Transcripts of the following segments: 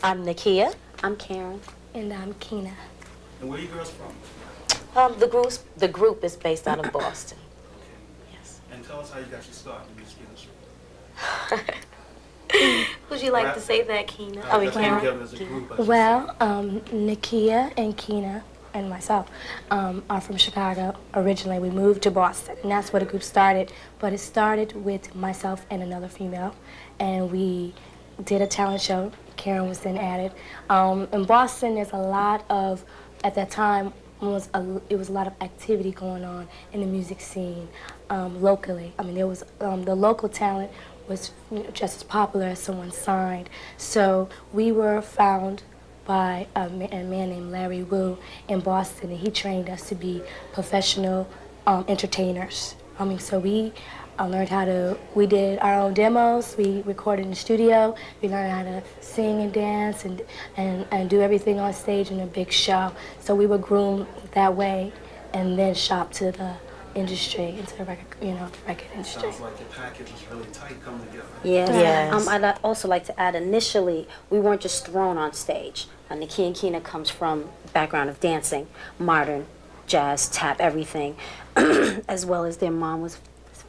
I'm Nakia. I'm Karen. And I'm Keena. And where are you girls from? The group is based out of Boston. Okay. Yes. And tell us how you got your start in the music industry. Would you like to say that, Keena? How you Karen. together as a group, I should Well, Nakia and Keena and myself are from Chicago. Originally, we moved to Boston, and that's where the group started. But it started with myself and another female, and we did a talent show. Karen was then added. In Boston, there's a lot of, at that time, it was a lot of activity going on in the music scene locally. I mean, there was the local talent was just as popular as someone signed. So we were found by a man named Larry Wu in Boston, and he trained us to be professional entertainers. I mean, so we learned how to, we did our own demos, we recorded in the studio, we learned how to sing and dance and do everything on stage in a big show. So we were groomed that way and then shopped to the industry, into the record, record industry. Sounds like your package was really tight coming together. Yes. Yes. I'd also like to add, initially, we weren't just thrown on stage. Nakia and Keena comes from a background of dancing, modern, jazz, tap, everything, as well as their mom was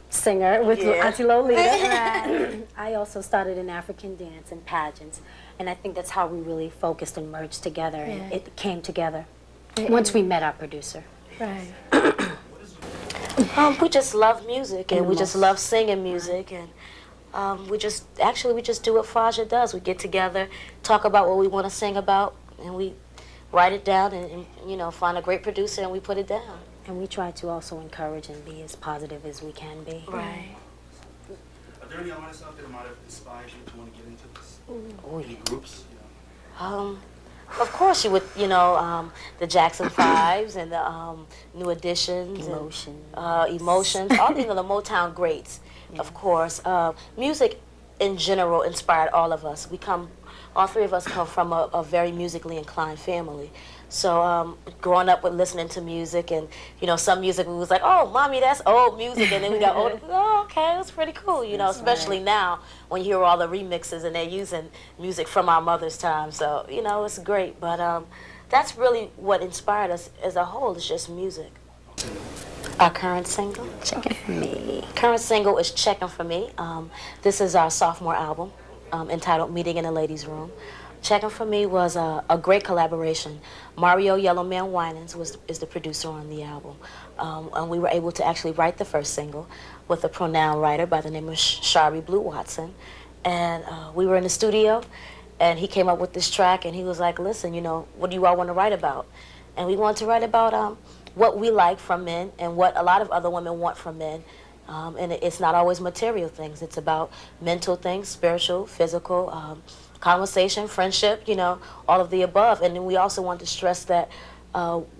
singer with Auntie Lolita. I also started in African dance and pageants, and I think that's how we really focused and merged together, and it came together once we met our producer. Right. We just love music, and we just love singing music, and we just do what Phajja does. We get together, talk about what we want to sing about, and we write it down, and find a great producer, and we put it down. And we try to also encourage and be as positive as we can be. Right. Are there any artists out there that might have inspired you to want to get into this? Oh, Any groups? Of course, you would, the Jackson Fives and the New Editions, Emotions, all the Motown greats, of course. Music in general inspired all of us. All three of us come from a very musically inclined family. So growing up with listening to music, and some music we was like, oh, mommy, that's old music, and then we got older. Oh, okay, it was pretty cool, especially now when you hear all the remixes and they're using music from our mother's time. So it's great. But that's really what inspired us as a whole. Is just music. Our current single, Checking for me. Current single is "Checking for Me." This is our sophomore album, entitled "Meeting in a Ladies' Room." Checking for Me was a great collaboration. Mario Yellowman Winans is the producer on the album. And we were able to actually write the first single with a pronoun writer by the name of Shari Blue Watson. And we were in the studio, and he came up with this track, and he was like, listen, what do you all want to write about? And we wanted to write about what we like from men and what a lot of other women want from men. And it's not always material things. It's about mental things, spiritual, physical, conversation, friendship, all of the above. And then we also want to stress that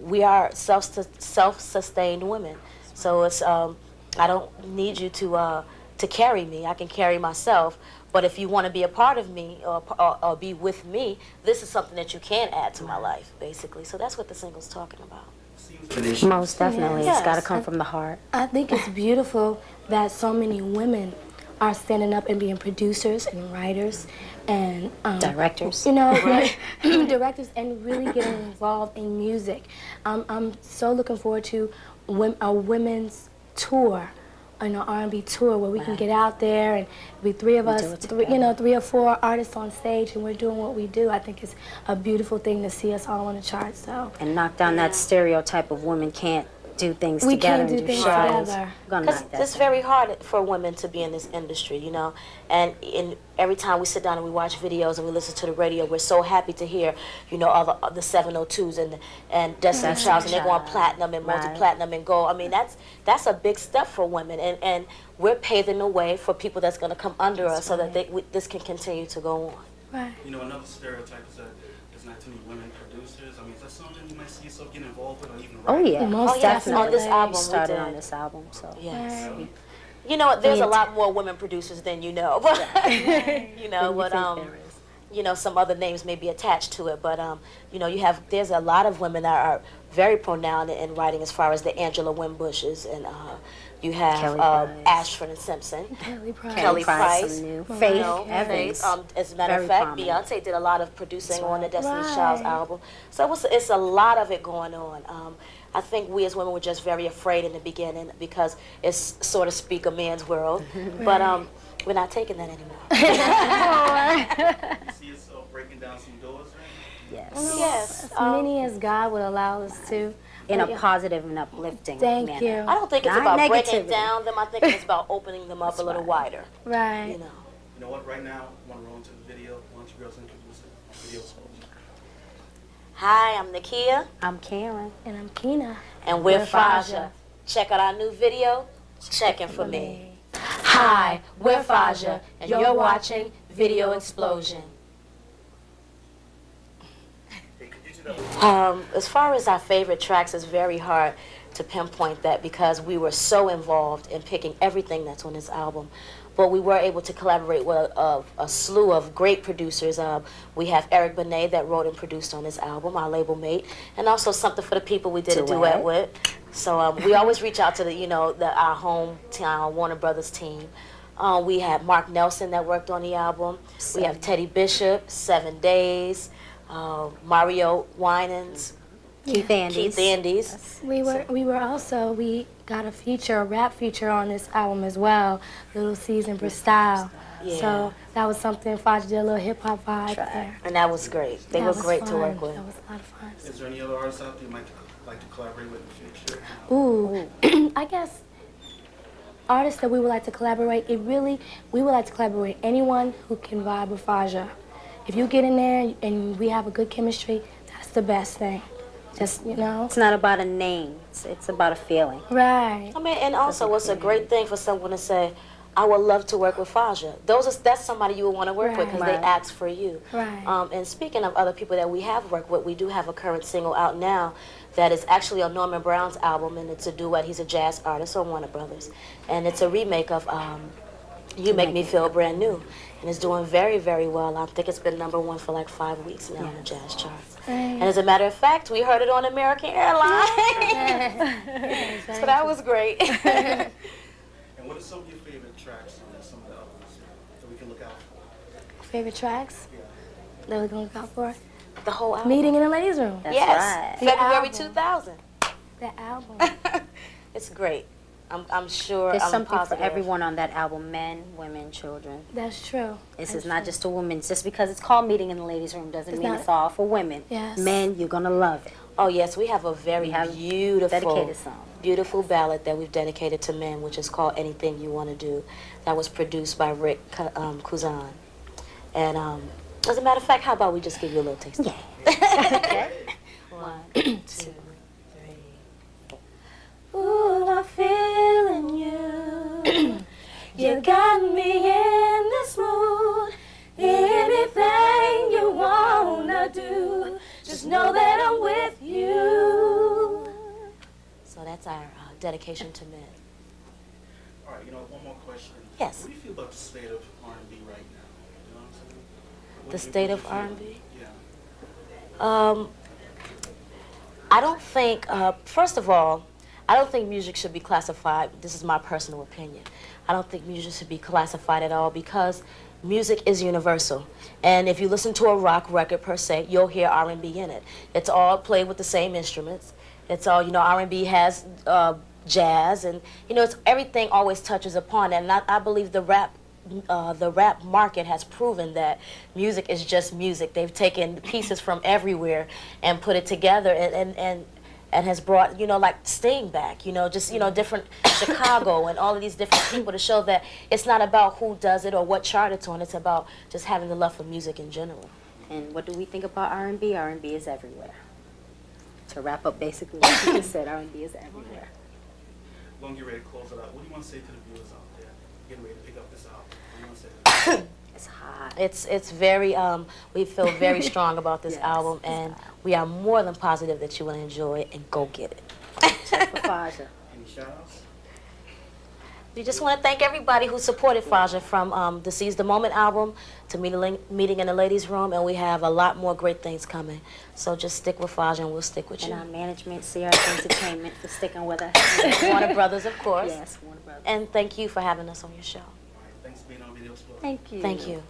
we are self-sustained women. So it's I don't need you to carry me. I can carry myself. But if you want to be a part of me or be with me, this is something that you can add to my life, basically. So that's what the single's talking about. Most definitely. Yes. It's got to come from the heart. I think it's beautiful that so many women are standing up and being producers and writers and Directors. directors, and really getting involved in music. I'm so looking forward to a women's tour, an R&B tour where we can get out there and be three of us, three or four artists on stage, and we're doing what we do. I think it's a beautiful thing to see us all on the charts. So And knock down that stereotype of women can't do things we together can't do and do things shows. together. Gonna Because knock that it's down. very hard for women to be in this industry, And every time we sit down and we watch videos and we listen to the radio, we're so happy to hear, all the 702s and Destiny Childs, and they're going platinum and multi-platinum and gold. I mean, that's a big step for women, and we're paving the way for people that's going to come under us so that this can continue to go on. Right. Another stereotype is that there's not too many women producers. I mean, is that something you might see yourself getting involved with or even Oh, writing? yeah. Most yes, definitely. on this album we Started did. on this album, so. Yes. Right. There's a lot more women producers than you know. But, some other names may be attached to it. But, there's a lot of women that are very pronounced in writing, as far as the Angela Winbushes and You have Kelly Price. Ashford and Simpson. Kelly Price. Kelly Price. some new. Mariah Faith You know, Evans. as a matter Very of fact, prominent. Beyonce did a lot of producing on the Destiny's Right. Child's album. So it's a lot of it going on. I think we as women were just very afraid in the beginning because it's sort of speak a man's world. But we're not taking that anymore. You see us breaking down some doors right Yes. Yes. As many as God would allow us to. In a Yeah. positive and uplifting Thank manner. you. I don't think it's Not about breaking negativity. down them. I think it's about opening them up a little wider. Right. You know. now. You know what? Right now, I want to roll into the video. Why don't you girls introduce it? Video exposure. Hi, I'm Nakia, I'm Karen. And I'm Kina. and we're We're Phajja. Phajja. Check out our new video, Checking for Me. Hi, we're Phajja, and you're watching Video Explosion. As far as our favorite tracks, it's very hard to pinpoint that because we were so involved in picking everything that's on this album. But we were able to collaborate with a slew of great producers. We have Eric Benet that wrote and produced on this album, our label mate, and also Something for the People we did a duet with. So we always reach out to our hometown Warner Brothers team. We had Mark Nelson that worked on the album. We have Teddy Bishop, 7 Days, Mario Winans, Keith Andes. Keith Andes. We got a rap feature on this album as well, Little Caesar Style. Yeah. So that was something Phajja did a little hip hop vibe there. And that was great. They That were was great to fun. work with. That was a lot of fun. Is there any other artists out there you might like to collaborate with in the future? Ooh, I guess artists that we would like to collaborate, we would like to collaborate with anyone who can vibe with Phajja. If you get in there and we have a good chemistry, that's the best thing. Just, It's not about a name. It's about a feeling. Right. I mean, and also it's a great thing for someone to say, I would love to work with Phajja. That's somebody you would want to work with because they Right. ask for you. Right. And speaking of other people that we have worked with, we do have a current single out now that is actually on Norman Brown's album, and it's a duet. He's a jazz artist on Warner Brothers. And it's a remake of You Make Me Feel Brand New. And it's doing very, very well. I think it's been #1 for like 5 weeks now on the jazz charts. And as a matter of fact, we heard it on American Airlines. So that was great. And what are some of your favorite tracks on some of the albums that we can look out for? Favorite tracks that we're going to look out for? The whole album. Meeting in the Ladies' Room. That's Yes, right. February album. 2000. That album. It's great. I'm sure. There's I'm something positive. for everyone on that album, men, women, children. That's true. This That's is not true. just a woman. Just because it's called Meeting in the Ladies' Room doesn't It's mean not- it's all for women. Yes. Men, you're going to love it. Oh yes, we have a very We have beautiful, dedicated song. beautiful ballad that we've dedicated to men, which is called "Anything You Want to Do." That was produced by Rick Kuzan. And as a matter of fact, how about we just give you a little taste? Okay. 1, 2, 3. Ooh, I'm feeling you. You got me in this mood. Anything you wanna do, just know that I'm with you. So that's our dedication to men. All right, one more question. Yes. What do you feel about the state of R&B right now? You know what I'm saying? What The do you- state what of do you R&B? feel? Yeah. I don't think, first of all, I don't think music should be classified. This is my personal opinion. I don't think music should be classified at all because music is universal. And if you listen to a rock record per se, you'll hear R&B in it. It's all played with the same instruments. It's all, R&B has jazz, and it's everything always touches upon it. And I believe the rap market has proven that music is just music. They've taken pieces from everywhere and put it together, and has brought like Sting back. Different Chicago and all of these different people to show that it's not about who does it or what chart it's on. It's about just having the love for music in general. And what do we think about R&B? R&B is everywhere. To wrap up basically what you just said, R&B is everywhere. Long you ready to close it out. What do you want to say to the viewers out there getting ready to pick up this album? What do you want to say to them? It's hot. It's very we feel very strong about this Yes, album, and we are more than positive that you will enjoy it, and go get it. Check for Phajja. Any shout-outs? We just want to thank everybody who supported Phajja from the Seize the Moment album to Meeting in the Ladies' Room, and we have a lot more great things coming. So just stick with Phajja and we'll stick with And you. our management, CRS Entertainment, for sticking with us. Warner Brothers, of course. Yes, Warner Brothers. And thank you for having us on your show. All right, thanks for being on Video Explore. Thank you. Thank you.